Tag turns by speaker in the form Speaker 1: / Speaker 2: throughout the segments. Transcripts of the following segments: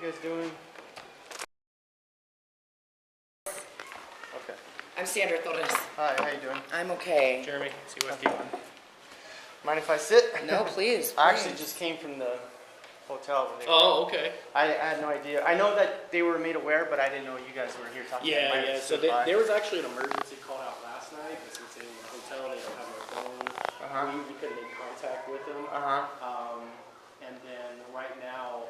Speaker 1: you guys doing? Okay.
Speaker 2: I'm Sandra Torres.
Speaker 1: Hi, how you doing?
Speaker 2: I'm okay.
Speaker 3: Jeremy, CUSD1.
Speaker 1: Mind if I sit?
Speaker 2: No, please.
Speaker 1: I actually just came from the hotel.
Speaker 3: Oh, okay.
Speaker 1: I had no idea. I know that they were made aware, but I didn't know you guys were here talking.
Speaker 3: Yeah. So there was actually an emergency called out last night, but since they were in the hotel, they don't have their phone. We couldn't make contact with them. And then right now,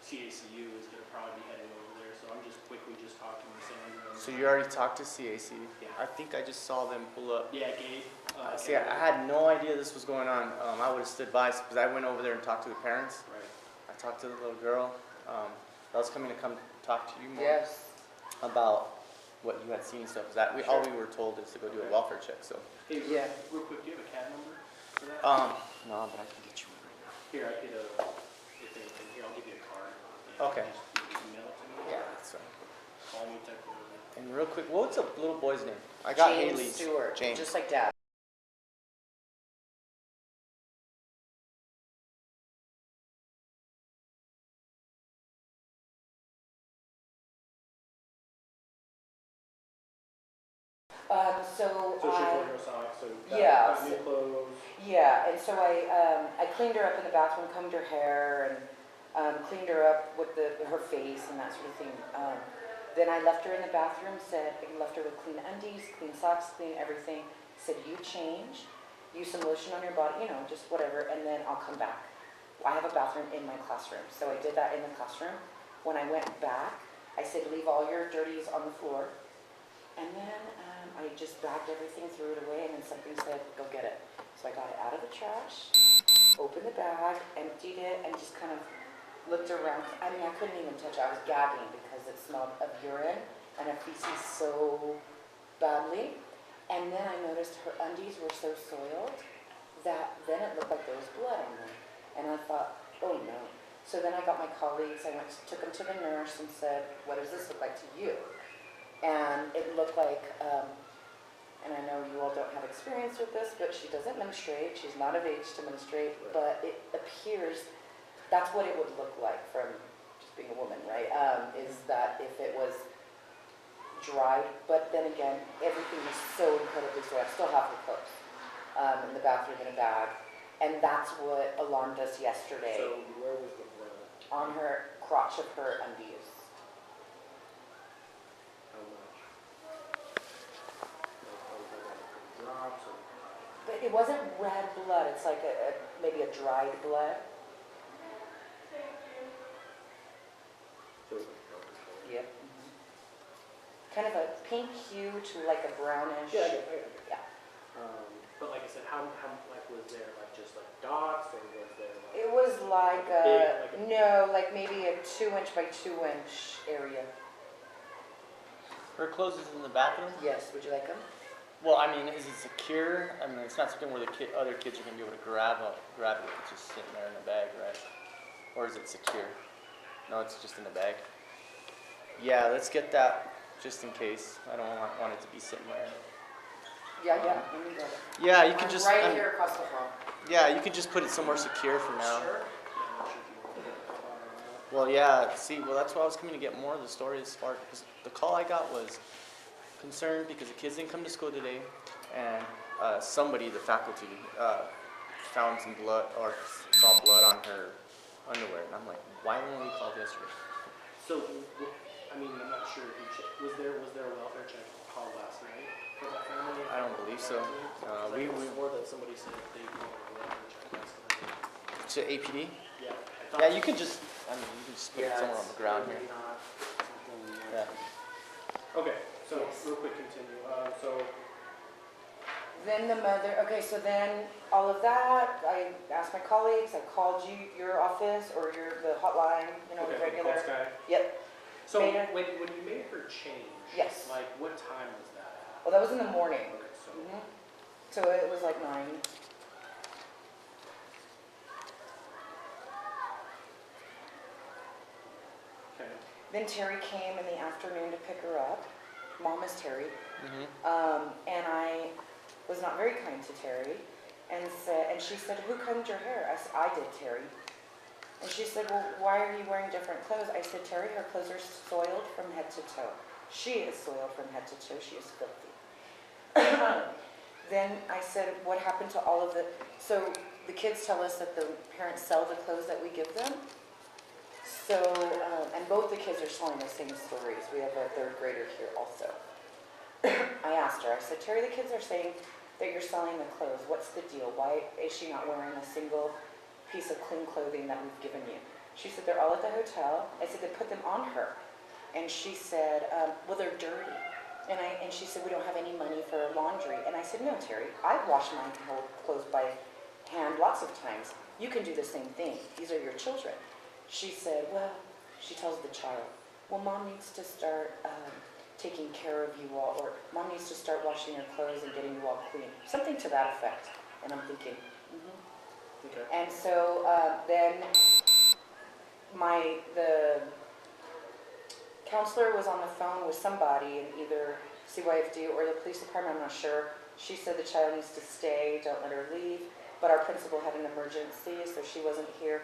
Speaker 3: CACU is going to probably be heading over there. So I'm just quickly talking to Sandra.
Speaker 1: So you already talked to CAC?
Speaker 3: Yeah.
Speaker 1: I think I just saw them pull up.
Speaker 3: Yeah, Gabe.
Speaker 1: See, I had no idea this was going on. I would have stood by because I went over there and talked to the parents.
Speaker 3: Right.
Speaker 1: I talked to the little girl. I was coming to come talk to you more about what you had seen and stuff. All we were told is to go do a welfare check. So.
Speaker 3: Hey, real quick, do you have a CAD number for that?
Speaker 1: No, but I can get you one right now.
Speaker 3: Here, I could, if anything, here, I'll give you a card.
Speaker 1: Okay.
Speaker 3: Just email it to me.
Speaker 1: Yeah, that's right.
Speaker 3: Call me, text me.
Speaker 1: And real quick, what's a little boy's name? I got
Speaker 2: James
Speaker 1: Haley's.
Speaker 2: Stewart.
Speaker 1: James.
Speaker 2: Just like Dad.
Speaker 3: So she's wearing her socks, so got new clothes.
Speaker 2: Yeah, and so I cleaned her up in the bathroom, combed her hair, and cleaned her up with her face and that sort of thing. Then I left her in the bathroom, left her with clean undies, clean socks, clean everything. Said, you change, use some lotion on your body, just whatever, and then I'll come back. I have a bathroom in my classroom, so I did that in the classroom. When I went back, I said, leave all your dirties on the floor. And then I just bagged everything, threw it away, and then something said, go get it. So I got it out of the trash, opened the bag, emptied it, and just kind of looked around. I mean, I couldn't even touch it. I was gagging because it smelled of urine and of feces so badly. And then I noticed her undies were so soiled that then it looked like there was blood on them. And I thought, oh no. So then I got my colleagues, took them to the nurse and said, what does this look like to you? And it looked like, and I know you all don't have experience with this, but she doesn't menstruate. She's not of age to menstruate, but it appears that's what it would look like from just being a woman, right? Is that if it was dried, but then again, everything was so incredibly soiled. I still have her clothes in the bathroom in a bag, and that's what alarmed us yesterday.
Speaker 3: So where was the blood?
Speaker 2: On her crotch of her undies.
Speaker 3: How much? Drops or?
Speaker 2: But it wasn't red blood. It's like maybe a dried blood. Yep. Kind of a pink hue to like a brownish.
Speaker 3: Yeah, I get it.
Speaker 2: Yeah.
Speaker 3: But like I said, how was there just dots, or was there
Speaker 2: It was like
Speaker 3: big,
Speaker 2: maybe a 2-inch by 2-inch area.
Speaker 1: Her clothes is in the bathroom?
Speaker 2: Yes. Would you like them?
Speaker 1: Well, I mean, is it secure? I mean, it's not something where the other kids are going to be able to grab it if it's just sitting there in the bag, right? Or is it secure? No, it's just in the bag. Yeah, let's get that just in case. I don't want it to be sitting there.
Speaker 2: Yeah. Let me get it.
Speaker 1: Yeah, you can
Speaker 2: I'm
Speaker 1: just...
Speaker 2: right here across the hall.
Speaker 1: Yeah, you can just put it somewhere secure for now.
Speaker 2: Sure.
Speaker 1: Well, yeah, see, that's why I was coming to get more of the story as far as the call I got was concerned because the kids didn't come to school today, and somebody, the faculty, found some blood or saw blood on her underwear, and I'm like, why weren't we called yesterday?
Speaker 3: So, I mean, I'm not sure if you checked. Was there a welfare check called last night for that family?
Speaker 1: I don't believe so.
Speaker 3: We swore that somebody said they called a welfare check last night.
Speaker 1: To APD?
Speaker 3: Yeah.
Speaker 1: Yeah, you can just, put it somewhere on the ground here. Yeah.
Speaker 3: Okay, so
Speaker 2: Yes.
Speaker 3: real quick, continue.
Speaker 2: Then the mother, okay, so then all of that, I asked my colleagues, I called your office or the hotline,
Speaker 3: okay,
Speaker 2: regular.
Speaker 3: call Sky.
Speaker 2: Yep.
Speaker 3: So
Speaker 2: Made her-
Speaker 3: when you made her change,
Speaker 2: Yes.
Speaker 3: like what time was that at?
Speaker 2: Well, that was in the morning.
Speaker 3: Okay, so
Speaker 2: So it was like 9.
Speaker 3: okay.
Speaker 2: Then Terry came in the afternoon to pick her up. Mom is Terry. And I was not very kind to Terry and she said, who combed your hair? I said, I did, Terry. And she said, well, why are you wearing different clothes? I said, Terry, her clothes are soiled from head to toe. She is soiled from head to toe. She is filthy. Then I said, what happened to all of the... So the kids tell us that the parents sell the clothes that we give them. So, and both the kids are telling the same stories. We have a third grader here also. I asked her, I said, Terry, the kids are saying that you're selling the clothes. What's the deal? Why is she not wearing a single piece of clean clothing that we've given you? She said, they're all at the hotel. I said, they put them on her. And she said, well, they're dirty. And she said, we don't have any money for laundry. And I said, no, Terry, I wash my clothes by hand lots of times. You can do the same thing. These are your children. She said, well, she tells the child, well, mom needs to start taking care of you all, or mom needs to start washing your clothes and getting you all clean. Something to that effect. And I'm thinking,
Speaker 3: Okay.
Speaker 2: And so then the counselor was on the phone with somebody in either CYFD or the police department, I'm not sure. She said the child needs to stay, don't let her leave. But our principal had an emergency, so she wasn't here.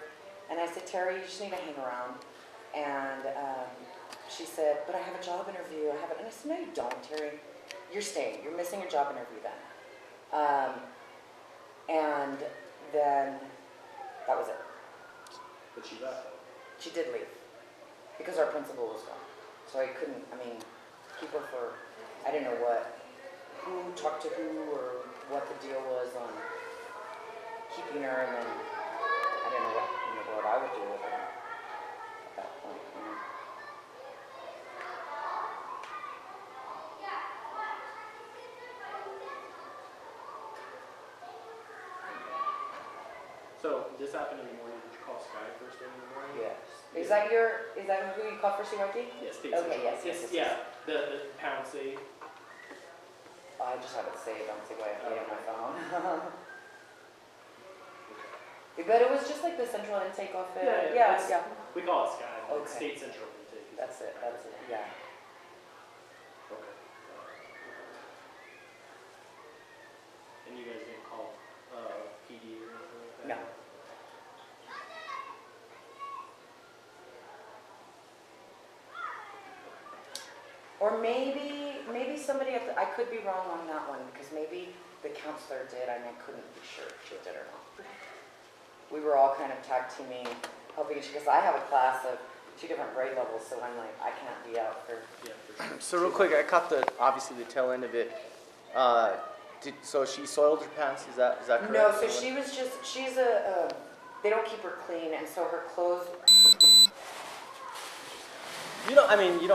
Speaker 2: And I said, Terry, you just need to hang around. And she said, but I have a job interview. I haven't. And I said, no, you don't, Terry. You're staying. You're missing a job interview then. And then that was it.
Speaker 3: But she left.
Speaker 2: She did leave because our principal was gone. So I couldn't, keep her for, I didn't know who talked to who or what the deal was on keeping her, and then I didn't know what in the world I would do with her at that point.
Speaker 3: So this happened in the morning. Did you call Sky first thing in the morning?
Speaker 2: Yes. Is that who you called for CYT?
Speaker 3: Yes, State
Speaker 2: Okay,
Speaker 3: Central.
Speaker 2: yes.
Speaker 3: Yeah, the pound save.
Speaker 2: I just have it saved on CYT on my phone. But it was just like the central intake off it.
Speaker 3: Yeah.
Speaker 2: Yeah.
Speaker 3: We call it Sky. But
Speaker 2: Okay.
Speaker 3: State Central intake.
Speaker 2: That's it, yeah.
Speaker 3: Okay. And you guys didn't call PD or anything like that?
Speaker 2: No. Or maybe somebody I could be wrong on that one, because maybe the counselor did, and I couldn't be sure if she did or not. We were all kind of tag teaming, helping each, because I have a class of 2 different grade levels, so I'm like, I can't be out for...
Speaker 3: Yeah, for sure.
Speaker 1: So real quick, I caught obviously the tail end of it. So she soiled her pants, is that correct?
Speaker 2: No, so she's they don't keep her clean, and so her clothes...
Speaker 1: You don't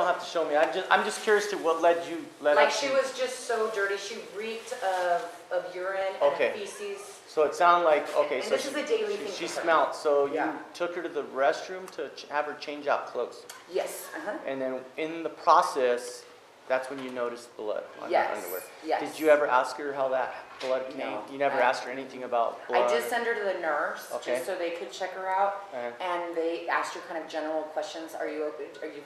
Speaker 1: have to show me. I'm just curious to what led
Speaker 2: Like
Speaker 1: up
Speaker 2: she
Speaker 1: to-
Speaker 2: was just so dirty, she reeked of urine
Speaker 1: Okay.
Speaker 2: and feces.
Speaker 1: So it sounded like, okay,
Speaker 2: And
Speaker 1: so
Speaker 2: this is a daily thing
Speaker 1: she
Speaker 2: for her.
Speaker 1: smelled, so
Speaker 2: Yeah.
Speaker 1: you took her to the restroom to have her change out clothes.
Speaker 2: Yes,
Speaker 1: And then in the process, that's when you noticed blood on her
Speaker 2: Yes,
Speaker 1: underwear.
Speaker 2: yes.
Speaker 1: Did you ever ask her how that blood came?
Speaker 2: No.
Speaker 1: You never asked her anything about blood?
Speaker 2: I did send her to the nurse,
Speaker 1: Okay.
Speaker 2: just so they could check her out.
Speaker 1: Uh-huh.
Speaker 2: And they asked her kind of general questions. Are you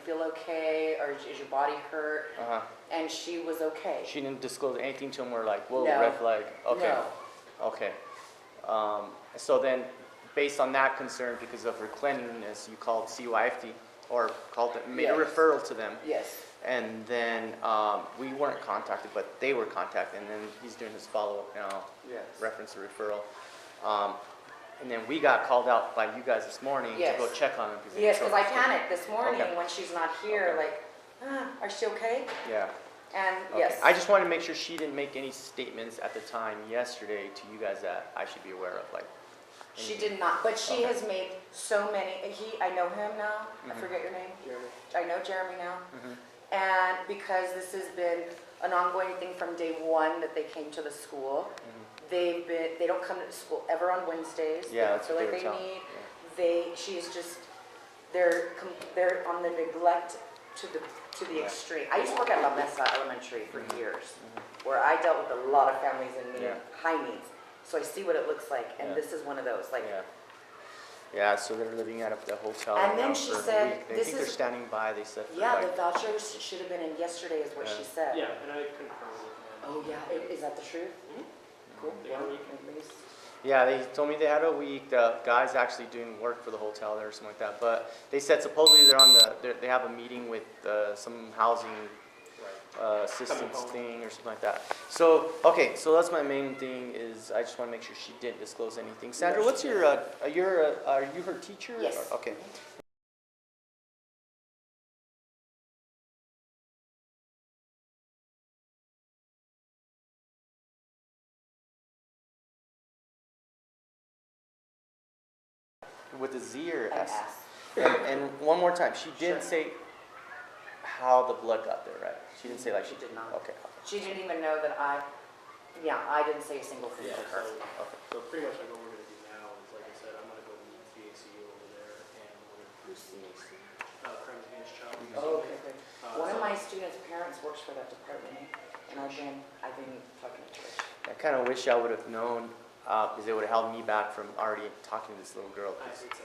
Speaker 2: feel okay? Or is your body hurt?
Speaker 1: Uh-huh.
Speaker 2: And she was okay.
Speaker 1: She didn't disclose anything to him where like, whoa,
Speaker 2: No.
Speaker 1: red flag? Okay.
Speaker 2: No.
Speaker 1: Okay. So then, based on that concern, because of her cleanliness, you called CYFD or made a
Speaker 2: Yes.
Speaker 1: referral to them.
Speaker 2: Yes.
Speaker 1: And then we weren't contacted, but they were contacted, and then he's doing his follow-up now,
Speaker 2: Yes.
Speaker 1: reference to referral. And then we got called out by you guys this morning
Speaker 2: Yes.
Speaker 1: to go check on him.
Speaker 2: Yes, because I panicked this morning
Speaker 1: Okay.
Speaker 2: when she's not here.
Speaker 1: Okay.
Speaker 2: Like, are she okay?
Speaker 1: Yeah.
Speaker 2: And
Speaker 1: Okay.
Speaker 2: yes.
Speaker 1: I just wanted to make sure she didn't make any statements at the time yesterday to you guys that I should be aware of, like.
Speaker 2: She did not, but she
Speaker 1: Okay.
Speaker 2: has made so many. I know him now. I
Speaker 1: Mhm.
Speaker 2: forget your name.
Speaker 3: Jeremy.
Speaker 2: I know Jeremy now.
Speaker 1: Mhm.
Speaker 2: And because this has been an ongoing thing from day one that they came to the school, they don't come to the school ever on Wednesdays.
Speaker 1: Yeah,
Speaker 2: they don't
Speaker 1: that's
Speaker 2: feel
Speaker 1: what
Speaker 2: like
Speaker 1: they
Speaker 2: they
Speaker 1: were telling-
Speaker 2: need. She's just they're on the neglect to the
Speaker 1: Yeah.
Speaker 2: extreme. I used to work at La Mesa Elementary for
Speaker 1: Mhm.
Speaker 2: years, where I dealt with a lot of families in need,
Speaker 1: Yeah.
Speaker 2: high needs. So I see what it looks like, and
Speaker 1: Yeah.
Speaker 2: this is one of those. Like,
Speaker 1: Yeah. Yeah, so they're living out of the hotel
Speaker 2: And then
Speaker 1: now
Speaker 2: she
Speaker 1: for a
Speaker 2: said,
Speaker 1: week. They
Speaker 2: this
Speaker 1: think they're
Speaker 2: is-
Speaker 1: standing by, they said. for
Speaker 2: yeah, the
Speaker 1: like-
Speaker 2: vouchers should have been in yesterday, is what
Speaker 1: Yeah.
Speaker 2: she said.
Speaker 3: Yeah, and I confirmed with them.
Speaker 2: Oh yeah, is that the truth?
Speaker 3: Mhm.
Speaker 2: Cool.
Speaker 3: They
Speaker 2: Well,
Speaker 3: already-
Speaker 2: at least.
Speaker 1: Yeah, they told me they had a week. The guy's actually doing work for the hotel there or something like that. But they said supposedly they have a meeting with some housing assistance thing or something like that. So, okay, so that's my main thing is I just want to make sure she didn't disclose anything. Sandra, what's your, are you her teacher?
Speaker 2: Yes.
Speaker 1: Okay. With a Z or
Speaker 2: An
Speaker 1: S?
Speaker 2: S.
Speaker 1: And one more time, she didn't
Speaker 2: Sure.
Speaker 1: say how the blood got there, right? She didn't say like
Speaker 2: She did not.
Speaker 1: Okay.
Speaker 2: She didn't even know that I didn't say a single thing
Speaker 3: Yeah,
Speaker 2: to her.
Speaker 3: so pretty much like what we're gonna do now is, like I said, I'm gonna go meet CACU over there and we're gonna.
Speaker 2: Who's CAC?
Speaker 3: Crime Against Child Abuse.
Speaker 2: Oh, okay, good. One of
Speaker 3: so-
Speaker 2: my students' parents works for that department, and I've been talking to her.
Speaker 1: I kind of wish I would have known, because it would have held me back from already talking to this little girl.
Speaker 3: I
Speaker 1: 'Cause
Speaker 3: think so.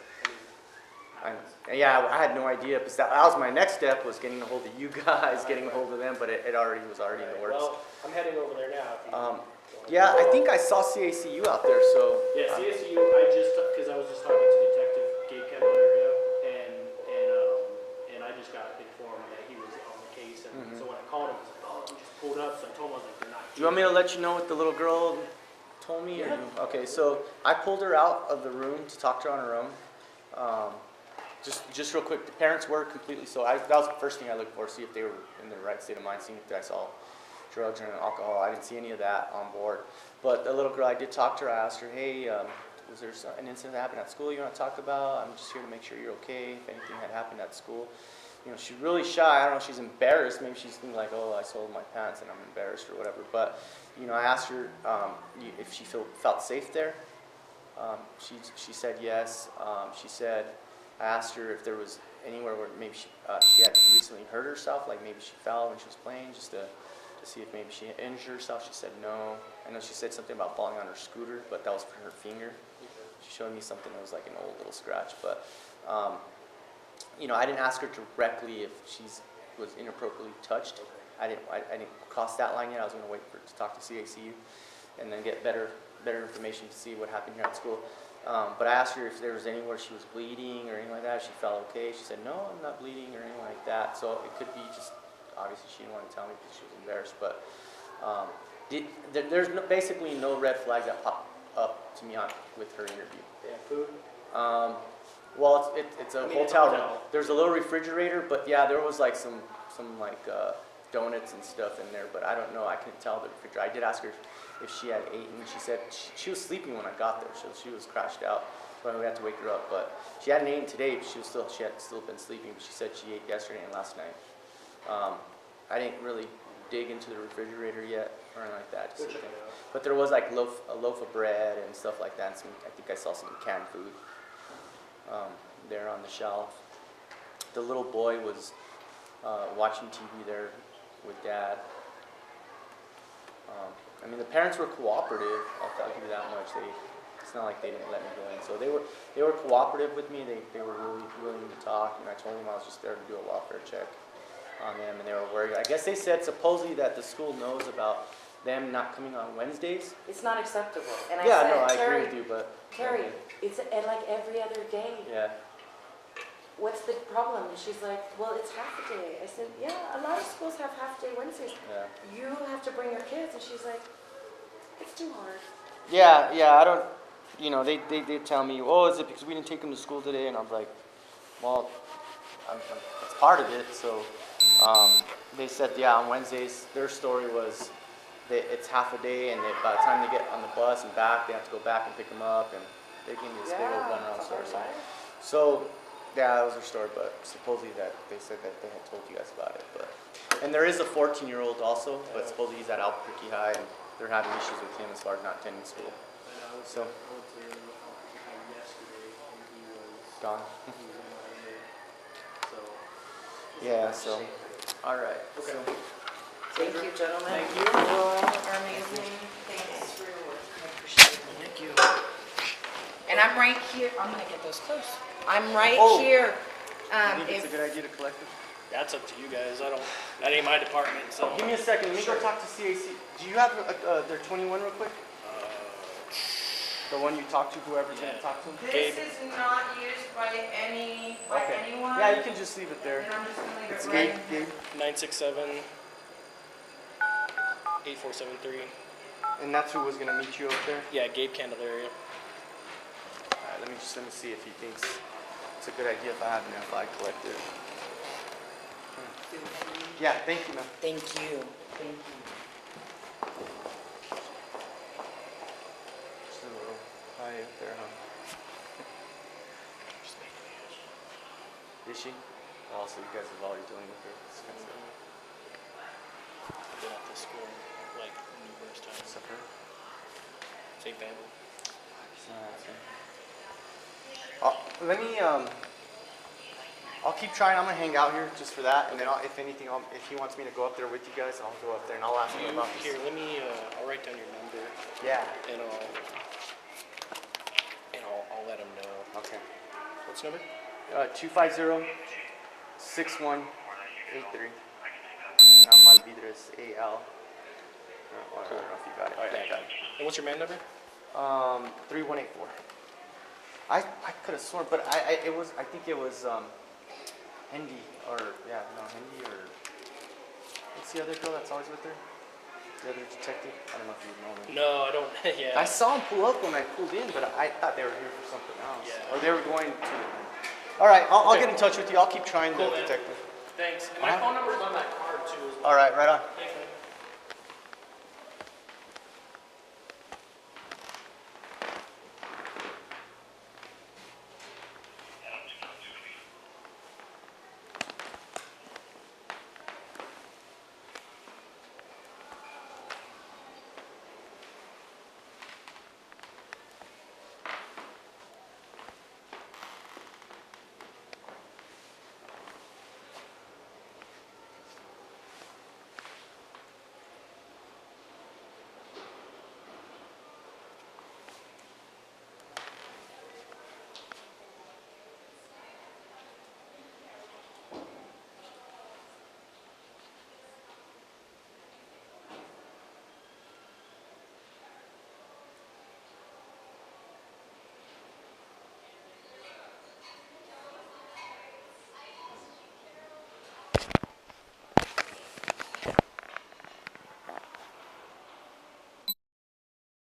Speaker 1: yeah, I had no idea, because that was my next step, was getting a hold of you guys, getting a hold of them, but it already was already in the works.
Speaker 3: Well, I'm heading over there now. If you wanna-
Speaker 1: Yeah, I think I saw CACU out there, so.
Speaker 3: Yeah, CSU, because I was just talking to Detective Gabe Candelario, and I just got informed that he was on the case, and so when I called him, I was like, oh, we just pulled up, so I told him, I was like, they're not here.
Speaker 1: Do you want me to let you know what the little girl told me?
Speaker 3: Yeah.
Speaker 1: Okay, so I pulled her out of the room to talk to her on her own. Just real quick, the parents were completely, that was the first thing I looked for, see if they were in the right state of mind, seeing if I saw drugs or alcohol. I didn't see any of that on board. But the little girl, I did talk to her. I asked her, hey, was there an incident that happened at school you want to talk about? I'm just here to make sure you're okay, if anything had happened at school. You know, she's really shy. I don't know if she's embarrassed. Maybe she's thinking like, oh, I sold my pants and I'm embarrassed or whatever. But, you know, I asked her if she felt safe there. She said yes. She said, I asked her if there was anywhere where maybe she had recently hurt herself, like maybe she fell when she was playing, just to see if maybe she injured herself. She said no. I know she said something about falling on her scooter, but that was for her finger. She showed me something that was like an old little scratch. But, you know, I didn't ask her directly if she was inappropriately touched. I didn't cross that line yet. I was going to wait for her to talk to CACU and then get better information to see what happened here at school. But I asked her if there was anywhere she was bleeding or anything like that. She felt okay. She said, no, I'm not bleeding or anything like that. So it could be just, obviously she didn't want to tell me because she was embarrassed. But there's basically no red flags that popped up to me with her interview.
Speaker 3: They have food?
Speaker 1: Well, it's a hotel room. There's a little refrigerator, but yeah, there was like some like donuts and stuff in there, but I don't know. I couldn't tell the refrigerator. I did ask her if she had eaten. She said she was sleeping when I got there, so she was crashed out. So we had to wake her up. But she hadn't eaten today. But she had still been sleeping. But she said she ate yesterday and last night. I didn't really dig into the refrigerator yet or anything like that. Just but there was like a loaf of bread and stuff like that. And I think I saw some canned food there on the shelf. The little boy was watching TV there with Dad. I mean, the parents were cooperative. I'll give you that much. It's not like they didn't let me go in. So they were cooperative with me. They were really willing to talk. And I told them I was just there to do a welfare check on them, and they were worried. I guess they said supposedly that the school knows about them not coming on Wednesdays.
Speaker 2: It's not acceptable. And
Speaker 1: I agree with you, but
Speaker 2: Terry, it's like every other day.
Speaker 1: yeah.
Speaker 2: What's the problem? And she's like, well, it's half a day. I said, yeah, a lot of schools have half day Wednesdays.
Speaker 1: Yeah.
Speaker 2: You have to bring your kids. And she's like, it's too hard.
Speaker 1: Yeah, I don't, you know, they tell me, oh, is it because we didn't take them to school today? And I'm like, well, it's part of it. So they said, yeah, on Wednesdays, their story was it's half a day, and by the time they get on the bus and back, they have to go back and pick them up, and they give me this big old runaround story. So, yeah, that was their story, but supposedly that they said that they had told you guys about it. And there is a 14-year-old also, but supposedly he's at Albuquerque High, and they're having issues with him as far as not attending school.
Speaker 3: I went
Speaker 1: So
Speaker 3: to Albuquerque yesterday, and he was
Speaker 1: gone.
Speaker 3: in my day. So
Speaker 1: Yeah. So, all right.
Speaker 3: Okay.
Speaker 1: So,
Speaker 2: Thank you, gentlemen.
Speaker 1: Thank you.
Speaker 2: You all are amazing. Thanks for your work. I appreciate it.
Speaker 1: Thank you.
Speaker 2: And I'm right here. I'm going to get those close. I'm right
Speaker 1: Oh.
Speaker 2: here.
Speaker 1: You think it's a good idea to collect them?
Speaker 3: that's up to you guys. That ain't my department. So
Speaker 1: Give me a second. Let me go talk to CAC. Do you have their 21 real quick? The one you talk to, whoever's gonna talk to?
Speaker 3: Gabe.
Speaker 4: This is not used by anyone.
Speaker 1: Yeah, you can just leave it there.
Speaker 4: And I'm just gonna leave
Speaker 1: It's
Speaker 4: it
Speaker 1: Gabe,
Speaker 4: right.
Speaker 1: Gabe.
Speaker 3: 967-8473.
Speaker 1: And that's who was gonna meet you over there?
Speaker 3: Yeah, Gabe Candelaria.
Speaker 1: Alright, let me see if he thinks it's a good idea if I have an FI collected. Yeah, thank you, man.
Speaker 2: Thank you. Thank you.
Speaker 1: Just a little high up there, huh? Is she? Oh, so you guys have already dealing with her. This kind of stuff.
Speaker 3: Been at this school like numerous times.
Speaker 1: What's up, her?
Speaker 3: Same family.
Speaker 1: Let me, I'll keep trying. I'm gonna hang out here just for that, and then if anything, if he wants me to go up there with you guys, I'll go up there and I'll ask him about this.
Speaker 3: Here, let me. I'll write down your number,
Speaker 1: Yeah.
Speaker 3: and I'll let him know.
Speaker 1: Okay.
Speaker 3: What's the number?
Speaker 1: 250-6183. Malvidres, A-L. I don't know if you got it. Oh, yeah, I got it.
Speaker 3: And what's your man number?
Speaker 1: 3184. I could have sworn, but I think it was Hendy Hendy or what's the other girl that's always with her? The other detective? I don't know if you know her.
Speaker 3: No, I don't. Yeah.
Speaker 1: I saw him pull up when I pulled in, but I thought they were here for something else.
Speaker 3: Yeah.
Speaker 1: Or they were going to. All right, I'll get in touch with you. I'll keep trying
Speaker 3: Cool,
Speaker 1: the
Speaker 3: man.
Speaker 1: detective.
Speaker 3: Thanks. And my phone number's on that card too as well.
Speaker 1: All right, right on.
Speaker 3: Thanks.